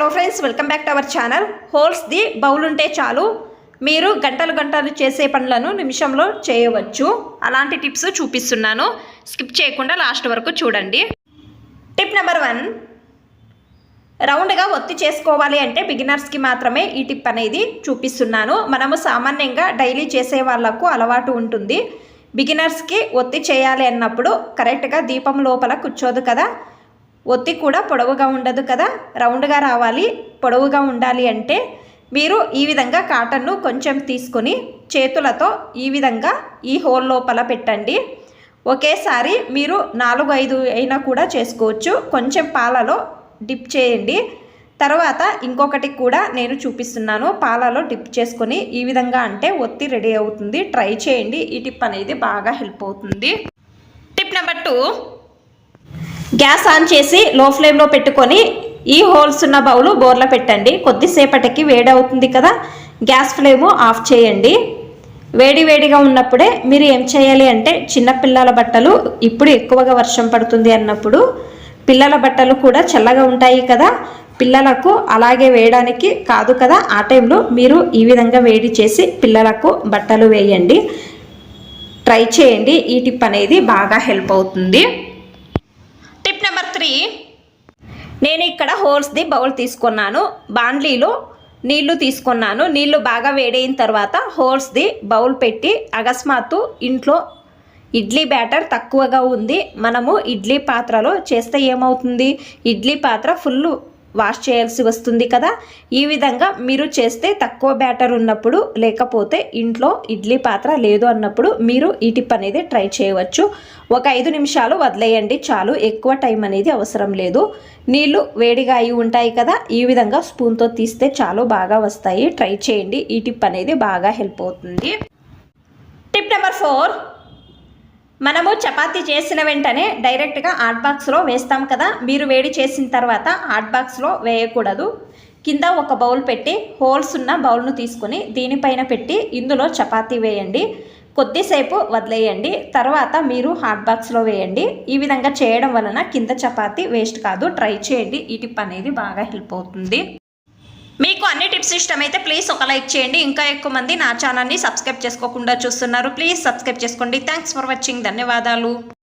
Hello friends, welcome back to our channel. Holes the bowl ఉంటే చాలు మీరు గంటలు గంటలు చేసే పనులను నిమిషంలో చేయవచ్చు. అలాంటి టిప్స్ చూపిస్తున్నాను. స్కిప్ చేయకుండా లాస్ట్ వరకు చూడండి. టిప్ నెంబర్ 1, రౌండ్గా ఒత్తి చేసుకోవాలి అంటే బిగినర్స్కి మాత్రమే ఈ టిప్ అనేది చూపిస్తున్నాను. మనము సామాన్యంగా డైలీ చేసే వాళ్ళకు అలవాటు ఉంటుంది. బిగినర్స్కి ఒత్తి చేయాలి అన్నప్పుడు కరెక్ట్గా దీపం లోపల కూర్చోదు కదా, ఒత్తి కూడా పొడవుగా ఉండదు కదా. రౌండ్గా రావాలి, పొడవుగా ఉండాలి అంటే మీరు ఈ విధంగా కాటన్ను కొంచెం తీసుకొని చేతులతో ఈ విధంగా ఈ హోల్ లోపల పెట్టండి. ఒకేసారి మీరు 4-5 అయినా కూడా చేసుకోవచ్చు. కొంచెం పాలలో డిప్ చేయండి. తర్వాత ఇంకొకటి కూడా నేను చూపిస్తున్నాను. పాలలో డిప్ చేసుకొని ఈ విధంగా అంటే ఒత్తి రెడీ అవుతుంది. ట్రై చేయండి. ఈ టిప్ అనేది బాగా హెల్ప్ అవుతుంది. టిప్ నెంబర్ 2, గ్యాస్ ఆన్ చేసి లో ఫ్లేమ్లో పెట్టుకొని ఈ హోల్స్ ఉన్న బౌలు బోర్లో పెట్టండి. కొద్దిసేపటికి వేడి అవుతుంది కదా, గ్యాస్ ఫ్లేము ఆఫ్ చేయండి. వేడిగా ఉన్నప్పుడే మీరు ఏం చేయాలి అంటే చిన్నపిల్లల బట్టలు, ఇప్పుడు ఎక్కువగా వర్షం పడుతుంది అన్నప్పుడు పిల్లల బట్టలు కూడా చల్లగా ఉంటాయి కదా, పిల్లలకు అలాగే వేయడానికి కాదు కదా, ఆ టైంలో మీరు ఈ విధంగా వేడి చేసి పిల్లలకు బట్టలు వేయండి. ట్రై చేయండి. ఈ టిప్ అనేది బాగా హెల్ప్ అవుతుంది. టిప్ నెంబర్ 3, నేను ఇక్కడ హోల్స్ ది బౌల్ తీసుకున్నాను. బాండ్లీలో నీళ్లు తీసుకున్నాను. నీళ్లు బాగా వేడైన తర్వాత హోల్స్ ది బౌల్ పెట్టి అకస్మాత్తు ఇంట్లో ఇడ్లీ బ్యాటర్ తక్కువగా ఉంది, మనము ఇడ్లీ పాత్రలో చేస్తే ఏమవుతుంది, ఇడ్లీ పాత్ర ఫుల్ వాష్ చేయాల్సి వస్తుంది కదా. ఈ విధంగా మీరు చేస్తే తక్కువ బ్యాటర్ ఉన్నప్పుడు, లేకపోతే ఇంట్లో ఇడ్లీ పాత్ర లేదు అన్నప్పుడు మీరు ఈ టిప్ అనేది ట్రై చేయవచ్చు. ఒక 5 నిమిషాలు వదిలేయండి చాలు, ఎక్కువ టైం అనేది అవసరం లేదు. నీళ్లు వేడిగా అయి ఉంటాయి కదా, ఈ విధంగా స్పూన్తో తీస్తే చాలు, బాగా వస్తాయి. ట్రై చేయండి. ఈ టిప్ అనేది బాగా హెల్ప్ అవుతుంది. టిప్ నెంబర్ 4, మనము చపాతీ చేసిన వెంటనే డైరెక్ట్గా హాట్ బాక్స్లో వేస్తాం కదా, మీరు వేడి చేసిన తర్వాత హాట్ బాక్స్లో వేయకూడదు. కింద ఒక బౌల్ పెట్టి హోల్స్ ఉన్న బౌల్ను తీసుకొని దీనిపైన పెట్టి ఇందులో చపాతీ వేయండి. కొద్దిసేపు వదిలేయండి. తర్వాత మీరు హాట్ బాక్స్లో వేయండి. ఈ విధంగా చేయడం వలన కింద చపాతీ వేస్ట్ కాదు. ట్రై చేయండి. ఈ టిప్ అనేది బాగా హెల్ప్ అవుతుంది. మీకు అన్ని టిప్స్ ఇష్టమైతే ప్లీజ్ ఒక లైక్ చేయండి. ఇంకా ఎక్కువ మంది నా ఛానల్ని సబ్స్క్రైబ్ చేసుకోకుండా చూస్తున్నారు. ప్లీజ్ సబ్స్క్రైబ్ చేసుకోండి. Thanks for watching. ధన్యవాదాలు.